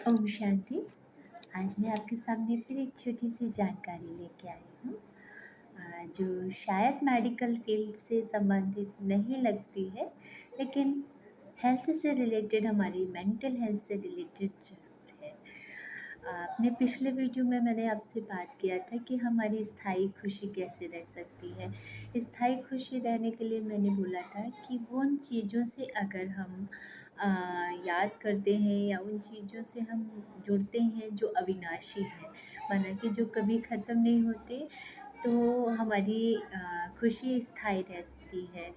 ओम शांति। आज मैं आपके सामने फिर एक छोटी सी जानकारी लेके आई हूँ, जो शायद मेडिकल फील्ड से संबंधित नहीं लगती है, लेकिन हेल्थ से रिलेटेड, हमारी मेंटल हेल्थ से रिलेटेड ज़रूर है। अपने पिछले वीडियो में मैंने आपसे बात किया था कि हमारी स्थायी खुशी कैसे रह सकती है। स्थायी खुशी रहने के लिए मैंने बोला था कि वो उन चीज़ों से अगर हम याद करते हैं या उन चीज़ों से हम जुड़ते हैं जो अविनाशी हैं, माना कि जो कभी ख़त्म नहीं होते, तो हमारी खुशी स्थायी रहती है।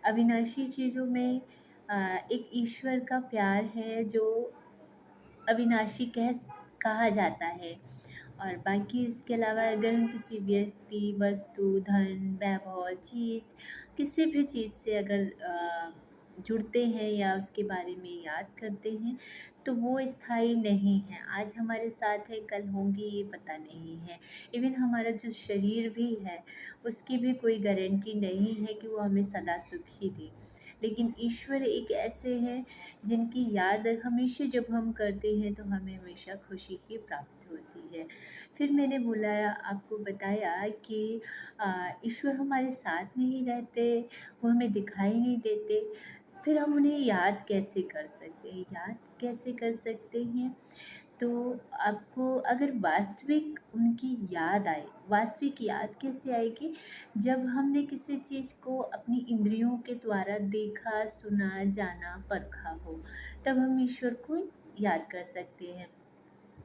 अविनाशी चीज़ों में एक ईश्वर का प्यार है जो अविनाशी कहा जाता है। और बाकी इसके अलावा अगर हम किसी व्यक्ति, वस्तु, धन, वैभव, चीज़, किसी भी चीज़ से अगर जुड़ते हैं या उसके बारे में याद करते हैं, तो वो स्थायी नहीं है। आज हमारे साथ है, कल होंगी ये पता नहीं है। इवन हमारा जो शरीर भी है, उसकी भी कोई गारंटी नहीं है कि वो हमें सदा सुख ही दे। लेकिन ईश्वर एक ऐसे हैं जिनकी याद हमेशा जब हम करते हैं तो हमें हमेशा खुशी ही प्राप्त होती है। फिर मैंने बोला, आपको बताया कि ईश्वर हमारे साथ नहीं रहते, वो हमें दिखाई नहीं देते, फिर हम उन्हें याद कैसे कर सकते हैं? याद कैसे कर सकते हैं? तो आपको अगर वास्तविक उनकी याद आए, वास्तविक याद कैसे आएगी? जब हमने किसी चीज़ को अपनी इंद्रियों के द्वारा देखा, सुना, जाना, परखा हो, तब हम ईश्वर को याद कर सकते हैं।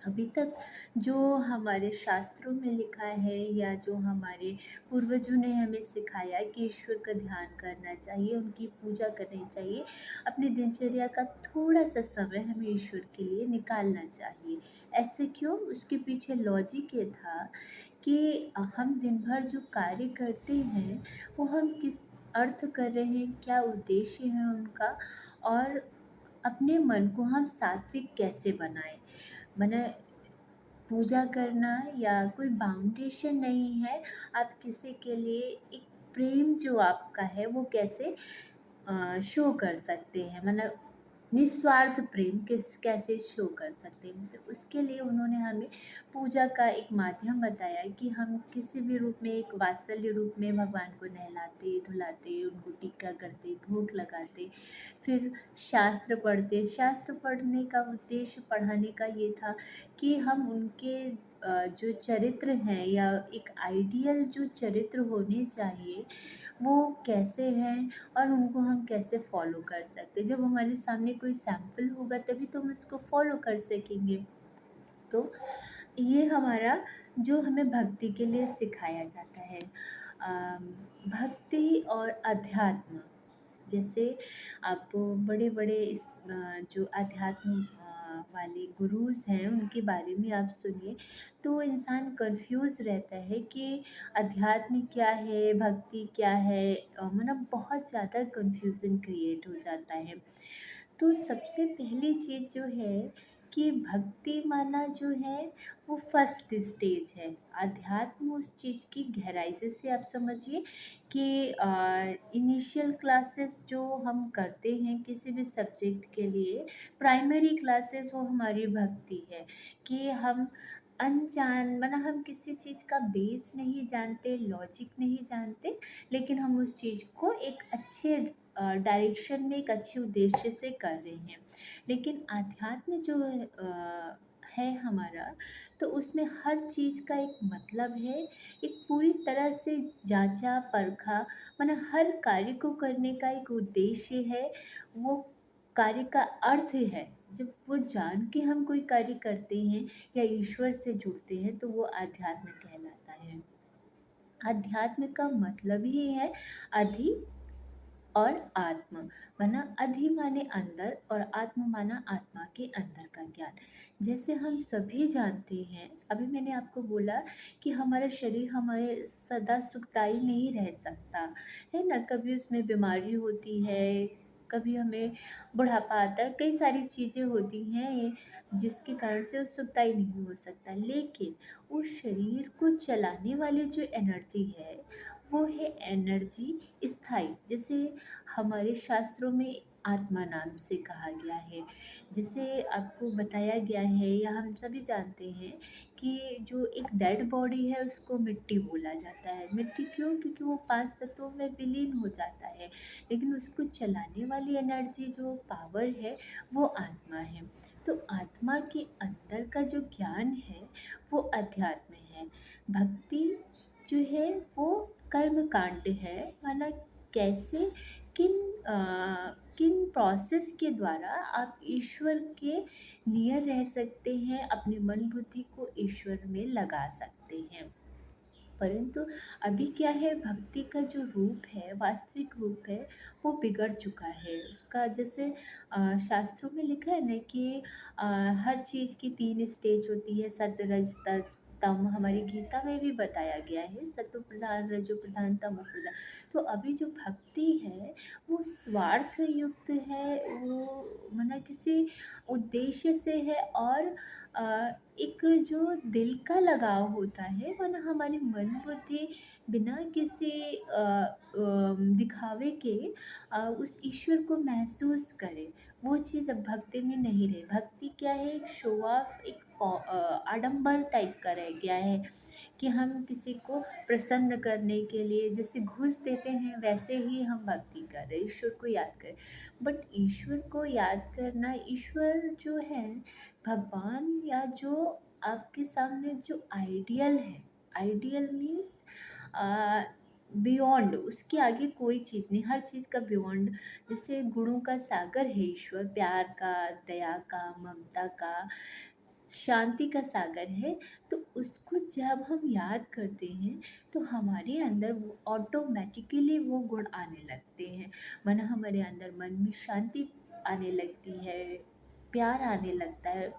अभी तक जो हमारे शास्त्रों में लिखा है या जो हमारे पूर्वजों ने हमें सिखाया कि ईश्वर का ध्यान करना चाहिए, उनकी पूजा करनी चाहिए, अपनी दिनचर्या का थोड़ा-सा समय हमें ईश्वर के लिए निकालना चाहिए। ऐसे क्यों? उसके पीछे लॉजिक ये था कि हम दिन भर जो कार्य करते हैं, वो हम किस अर्थ कर रहे हैं, क्या उद्देश्य है उनका, और अपने मन को हम सात्विक कैसे बनाएँ। मने पूजा करना या कोई बाउंडेशन नहीं है, आप किसी के लिए एक प्रेम जो आपका है वो कैसे शो कर सकते हैं, मतलब निस्वार्थ प्रेम कैसे शो कर सकते हैं। तो उसके लिए उन्होंने हमें पूजा का एक माध्यम बताया कि हम किसी भी रूप में, एक वात्सल्य रूप में भगवान को नहलाते, धुलाते, उनको टीका करते, भोग लगाते, फिर शास्त्र पढ़ते। शास्त्र पढ़ने का उद्देश्य पढ़ाने का ये था कि हम उनके जो चरित्र हैं या एक आइडियल जो चरित्र होने चाहिए, वो कैसे हैं और उनको हम कैसे फ़ॉलो कर सकते हैं। जब हमारे सामने कोई सैंपल होगा तभी तो हम उसको फ़ॉलो कर सकेंगे। तो ये हमारा जो हमें भक्ति के लिए सिखाया जाता है। भक्ति और अध्यात्म, जैसे आप बड़े-बड़े जो अध्यात्म वाले गुरुज़ हैं उनके बारे में आप सुनिए, तो इंसान कन्फ्यूज़ रहता है कि अध्यात्म क्या है, भक्ति क्या है, मतलब बहुत ज़्यादा कन्फ्यूज़न क्रिएट हो जाता है। तो सबसे पहली चीज़ जो है कि भक्ति माना जो है वो फर्स्ट स्टेज है। अध्यात्म उस चीज़ की गहराई, जैसे आप समझिए कि इनिशियल क्लासेस जो हम करते हैं किसी भी सब्जेक्ट के लिए, प्राइमरी क्लासेस वो हमारी भक्ति है कि हम अनजान, मतलब हम किसी चीज़ का बेस नहीं जानते, लॉजिक नहीं जानते, लेकिन हम उस चीज़ को एक अच्छे डायरेक्शन में, एक अच्छे उद्देश्य से कर रहे हैं। लेकिन आध्यात्म जो है हमारा, तो उसमें हर चीज़ का एक मतलब है, एक पूरी तरह से जाँचा परखा, माने हर कार्य को करने का एक उद्देश्य है, वो कार्य का अर्थ है। जब वो जान के हम कोई कार्य करते हैं या ईश्वर से जुड़ते हैं तो वो आध्यात्म कहलाता है। अध्यात्म का मतलब ही है अधि और आत्म, माना अधि माने अंदर और आत्म माना आत्मा के अंदर का ज्ञान। जैसे हम सभी जानते हैं, अभी मैंने आपको बोला कि हमारा शरीर हमारे सदा सुखदाई नहीं रह सकता, है ना? कभी उसमें बीमारी होती है, कभी हमें बुढ़ापा आता है, कई सारी चीज़ें होती हैं ये जिसके कारण से वो सुखदाई नहीं हो सकता। लेकिन उस शरीर को चलाने वाली जो एनर्जी है, वो है एनर्जी स्थायी। जैसे हमारे शास्त्रों में आत्मा नाम से कहा गया है। जैसे आपको बताया गया है या हम सभी जानते हैं कि जो एक डेड बॉडी है उसको मिट्टी बोला जाता है। मिट्टी क्यों? क्योंकि वो 5 तत्वों में विलीन हो जाता है, लेकिन उसको चलाने वाली एनर्जी जो पावर है वो आत्मा है। तो आत्मा के अंदर का जो ज्ञान है वो अध्यात्म है। भक्ति जो है वो कर्म कांड है, माना कैसे किन किन प्रोसेस के द्वारा आप ईश्वर के नियर रह सकते हैं, अपने मन बुद्धि को ईश्वर में लगा सकते हैं। परंतु अभी क्या है, भक्ति का जो रूप है, वास्तविक रूप है, वो बिगड़ चुका है। उसका जैसे शास्त्रों में लिखा है ना कि अ, हर चीज़ की 3 स्टेज होती है, सत्व, रज, तम। हमारी गीता में भी बताया गया है, सत्व प्रधान, रजो प्रधान, तमो प्रधान। तो अभी जो भक्ति है वो स्वार्थ युक्त है, वो माना किसी उद्देश्य से है, और एक जो दिल का लगाव होता है, वरना हमारी मन बुद्धि बिना किसी दिखावे के उस ईश्वर को महसूस करे, वो चीज़ अब भक्ति में नहीं रही। भक्ति क्या है? एक शो ऑफ, एक आडंबर टाइप का रह गया है कि हम किसी को प्रसन्न करने के लिए जैसे घूस देते हैं, वैसे ही हम भक्ति कर रहे हैं, ईश्वर को याद करें। बट ईश्वर को याद करना, ईश्वर जो है भगवान, या जो आपके सामने जो आइडियल है, आइडियल मीन्स बियॉन्ड, उसके आगे कोई चीज़ नहीं, हर चीज़ का बियॉन्ड। जैसे गुणों का सागर है ईश्वर, प्यार का, दया का, ममता का, शांति का सागर है। तो उसको जब हम याद करते हैं तो हमारे अंदर वो ऑटोमेटिकली वो गुण आने लगते हैं, माना हमारे अंदर मन में शांति आने लगती है, प्यार आने लगता है।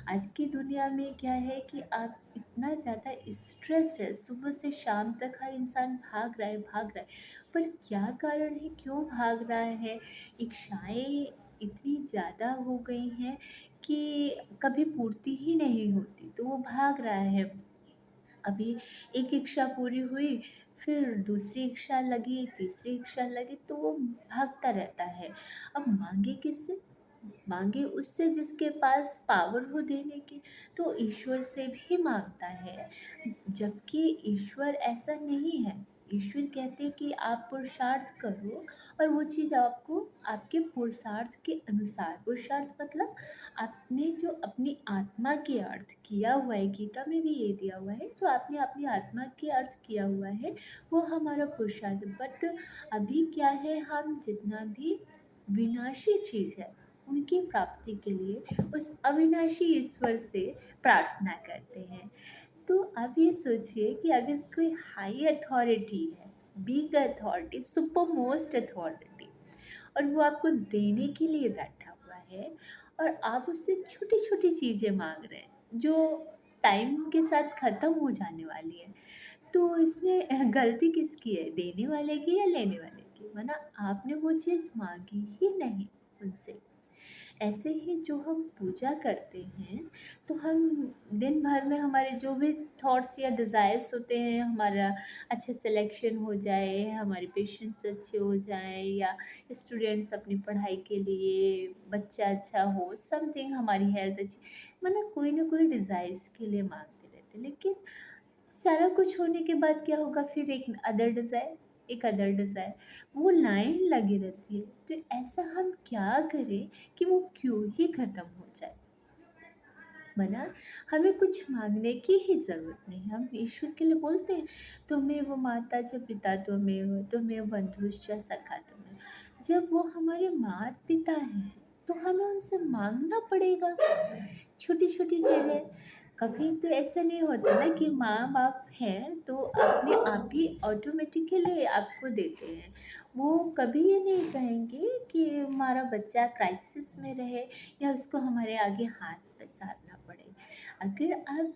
आज की दुनिया में क्या है कि आप इतना ज़्यादा स्ट्रेस है, सुबह से शाम तक हर इंसान भाग रहा है, भाग रहा है। पर क्या कारण है, क्यों भाग रहा है? इच्छाएं इतनी ज़्यादा हो गई हैं कि कभी पूर्ति ही नहीं होती, तो वो भाग रहा है। अभी एक इच्छा पूरी हुई, फिर दूसरी इच्छा लगी, तीसरी इच्छा लगी, तो वो भागता रहता है। अब मांगे किससे? मांगे उससे जिसके पास पावर हो देने की। तो ईश्वर से भी मांगता है, जबकि ईश्वर ऐसा नहीं है। ईश्वर कहते हैं कि आप पुरुषार्थ करो और वो चीज़ आपको आपके पुरुषार्थ के अनुसार, पुरुषार्थ मतलब आपने जो अपनी आत्मा के अर्थ किया हुआ है, गीता में भी ये दिया हुआ है, जो आपने अपनी आत्मा के अर्थ किया हुआ है वो हमारा पुरुषार्थ। बट अभी क्या है, हम जितना भी विनाशी चीज़ है उनकी प्राप्ति के लिए उस अविनाशी ईश्वर से प्रार्थना करते हैं। तो आप ये सोचिए कि अगर कोई हाई अथॉरिटी है, big authority, super most authority, और वो आपको देने के लिए बैठा हुआ है, और आप उससे छोटी छोटी चीज़ें मांग रहे हैं जो टाइम के साथ ख़त्म हो जाने वाली है, तो इसमें गलती किसकी है, देने वाले की या लेने वाले की? वरना आपने वो चीज़ मांगी ही नहीं उनसे। ऐसे ही जो हम पूजा करते हैं, तो हम दिन भर में हमारे जो भी थॉट्स या डिज़ायर्स होते हैं, हमारा अच्छा सिलेक्शन हो जाए, हमारे पेशेंट्स अच्छे हो जाएँ, या स्टूडेंट्स अपनी पढ़ाई के लिए, बच्चा अच्छा हो, समथिंग, हमारी हेल्थ अच्छी, मतलब कोई ना कोई डिज़ायर्स के लिए मांगते रहते हैं। लेकिन सारा कुछ होने के बाद क्या होगा, फिर एक अदर डिज़ायर, एक अदर डिज़ायर, वो लाइन लगी रहती है। तो ऐसा हम क्या करें कि वो क्यों ही ख़त्म हो जाए? वरना हमें कुछ माँगने की ही ज़रूरत नहीं। हम ईश्वर के लिए बोलते हैं, "त्वमेव माता च पिता त्वमेव, त्वमेव बन्धुश्च सखा त्वमेव।" जब वो हमारे माता-पिता हैं, तो हमें उनसे माँगना पड़ेगा छोटी-छोटी चीज़ें। कभी तो ऐसा नहीं होता ना कि माँ-बाप हैं तो अपने आप ही ऑटोमेटिकली आपको देते हैं। वो कभी ये नहीं कहेंगे कि हमारा बच्चा क्राइसिस में रहे या उसको हमारे आगे हाथ पसारना पड़े। अगर आप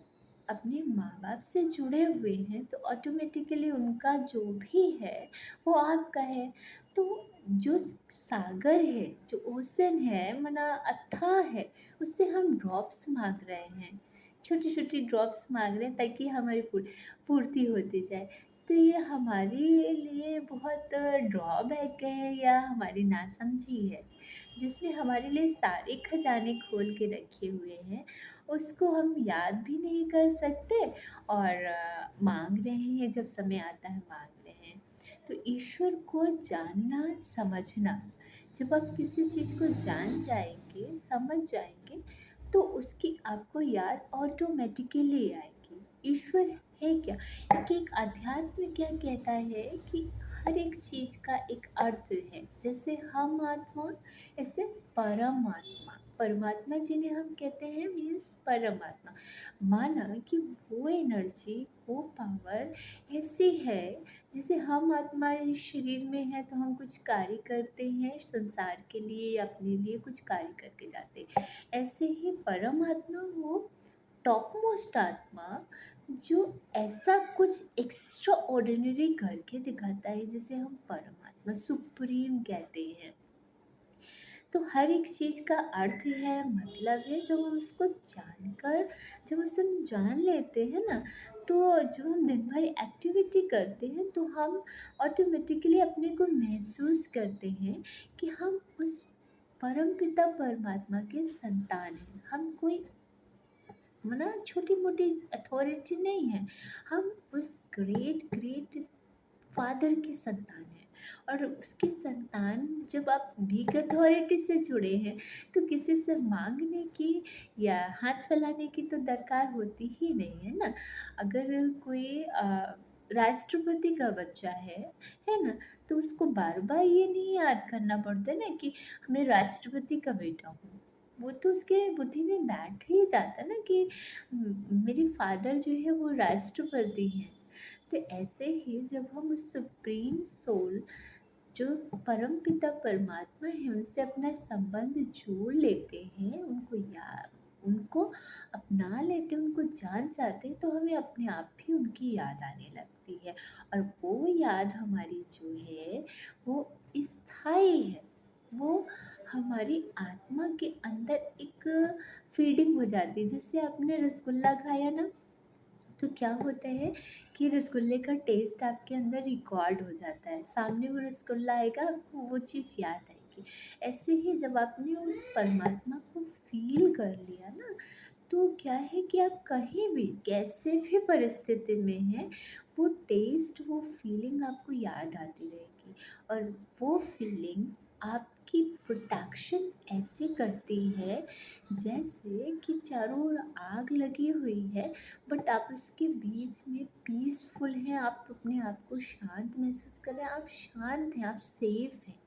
अपने माँ-बाप से जुड़े हुए हैं तो ऑटोमेटिकली उनका जो भी है वो आपका है। तो जो सागर है, जो ओशन है, माना अथाह है, उससे हम ड्रॉप्स माँग रहे हैं, छोटी-छोटी ड्रॉप्स माँग रहे हैं ताकि हमारी पूर्ति होती जाए। तो ये हमारे लिए बहुत ड्रॉबैक है या हमारी नासमझी है। जिसने हमारे लिए सारे खजाने खोल के रखे हुए हैं, उसको हम याद भी नहीं कर सकते और माँग रहे हैं, जब समय आता है माँग रहे हैं। तो ईश्वर को जानना, समझना, जब आप किसी चीज़ को जान जाएँगे, समझ जाएँगे, तो उसकी आपको याद ऑटोमेटिकली आएगी। ईश्वर है क्या? कि एक अध्यात्म क्या कहता है कि हर एक चीज़ का एक अर्थ है। जैसे हम आत्मा, ऐसे परमात्मा। परमात्मा जिन्हें हम कहते हैं मीन्स परमात्मा। माना कि वो एनर्जी, वो पावर ऐसी है, जैसे हम आत्मा इस शरीर में है तो हम कुछ कार्य करते हैं संसार के लिए या अपने लिए कुछ कार्य करके जाते हैं। ऐसे ही परमात्मा वो टॉप मोस्ट आत्मा जो ऐसा कुछ एक्स्ट्रा ऑर्डिनरी करके दिखाता है, जिसे हम परमात्मा सुप्रीम कहते हैं। तो हर एक चीज़ का अर्थ है, मतलब है, जब हम उसको जानकर, जब उसे हम जान लेते हैं ना, तो जो हम दिन भर एक्टिविटी करते हैं तो हम ऑटोमेटिकली अपने को महसूस करते हैं कि हम उस परमपिता परमात्मा के संतान हैं। हम कोई छोटी मोटी अथॉरिटी नहीं है, हम उस ग्रेट ग्रेट फादर की संतान है। और उसकी संतान, जब आप बिग अथॉरिटी से जुड़े हैं, तो किसी से मांगने की या हाथ फैलाने की तो दरकार होती ही नहीं है ना। अगर कोई राष्ट्रपति का बच्चा है ना, तो उसको बार बार ये नहीं याद करना पड़ता ना कि मैं राष्ट्रपति का बेटा हूँ। वो तो उसके बुद्धि में बैठ ही जाता ना कि मेरे फादर जो है वो राष्ट्रपति हैं। तो ऐसे ही जब हम उस सुप्रीम सोल, जो परमपिता परमात्मा है, उनसे अपना संबंध जोड़ लेते हैं, उनको अपना लेते हैं, उनको जान जाते हैं, तो हमें अपने आप भी उनकी याद आने लगती है। और वो याद हमारी जो है वो स्थायी है। वो हमारी आत्मा के अंदर एक फीडिंग हो जाती है। जैसे आपने रसगुल्ला खाया ना, तो क्या होता है कि रसगुल्ले का टेस्ट आपके अंदर रिकॉर्ड हो जाता है। सामने वो रसगुल्ला आएगा, आपको वो चीज़ याद आएगी। ऐसे ही जब आपने उस परमात्मा को फ़ील कर लिया ना, तो क्या है कि आप कहीं भी, कैसे भी परिस्थिति में हैं, वो टेस्ट, वो फ़ीलिंग आपको याद आती रहेगी। और वो फ़ीलिंग आपकी प्रोटेक्शन ऐसे करती है, जैसे कि चारों ओर आग लगी हुई है, बट आप उसके बीच में पीसफुल हैं, आप अपने आप को शांत महसूस कर रहे हैं, आप शांत हैं, आप सेफ हैं।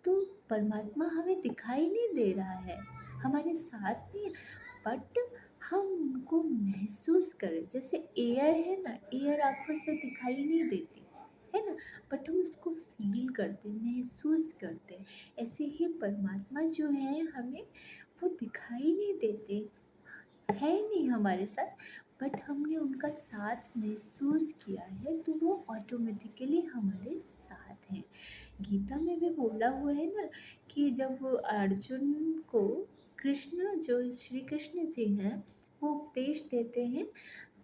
तो परमात्मा हमें दिखाई नहीं दे रहा है, हमारे साथ नहीं है, बट हम उनको महसूस करें। जैसे एयर है ना, एयर आँखों से दिखाई नहीं देती, है ना? बट हम उसको फ़ील करते हैं, महसूस करते हैं। ऐसे ही परमात्मा जो है हमें वो दिखाई नहीं देते, है नहीं हमारे साथ, बट हमने उनका साथ महसूस किया है, तो वो ऑटोमेटिकली हमारे साथ हैं। गीता में भी बोला हुआ है ना कि जब वो अर्जुन को कृष्ण, जो श्री कृष्ण जी हैं, वो उपदेश देते हैं,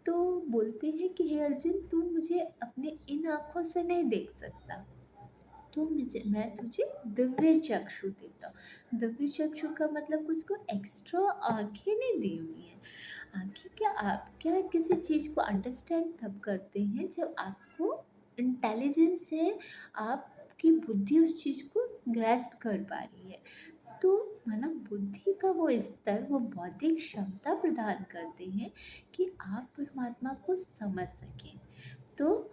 तो बोलते हैं कि हे अर्जुन, तू मुझे अपने इन आँखों से नहीं देख सकता, तो मैं तुझे दिव्य चक्षु देता हूँ। दिव्य चक्षु का मतलब उसको एक्स्ट्रा आँखें नहीं दी हुई हैं। आँखें क्या, आप क्या किसी चीज़ को अंडरस्टैंड तब करते हैं जब आपको इंटेलिजेंस से आपकी बुद्धि उस चीज़ को ग्रैस्प कर पा रही है। तो माना बुद्धि का वो स्तर, वो बौद्धिक क्षमता प्रदान करते हैं कि आप परमात्मा को समझ सकें। तो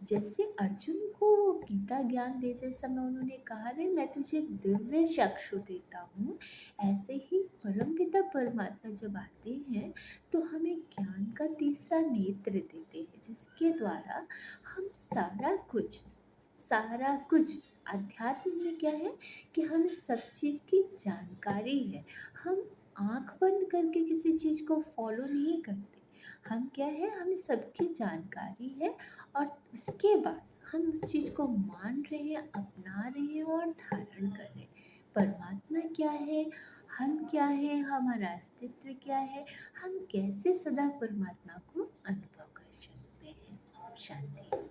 जैसे अर्जुन को वो गीता ज्ञान देते समय उन्होंने कहा था, मैं तुझे दिव्य चक्षु देता हूँ, ऐसे ही परमपिता परमात्मा जब आते हैं तो हमें ज्ञान का तीसरा नेत्र देते हैं, जिसके द्वारा हम सारा कुछ अध्यात्म में क्या है कि हमें सब चीज़ की जानकारी है। हम आंख बंद करके किसी चीज़ को फॉलो नहीं करते। हम क्या है, हमें सबकी जानकारी है, और उसके बाद हम उस चीज़ को मान रहे हैं, अपना रहे हैं और धारण कर रहे हैं। परमात्मा क्या है, हम क्या है, हमारा अस्तित्व क्या है, हम कैसे सदा परमात्मा को अनुभव कर सकते हैं। शांति।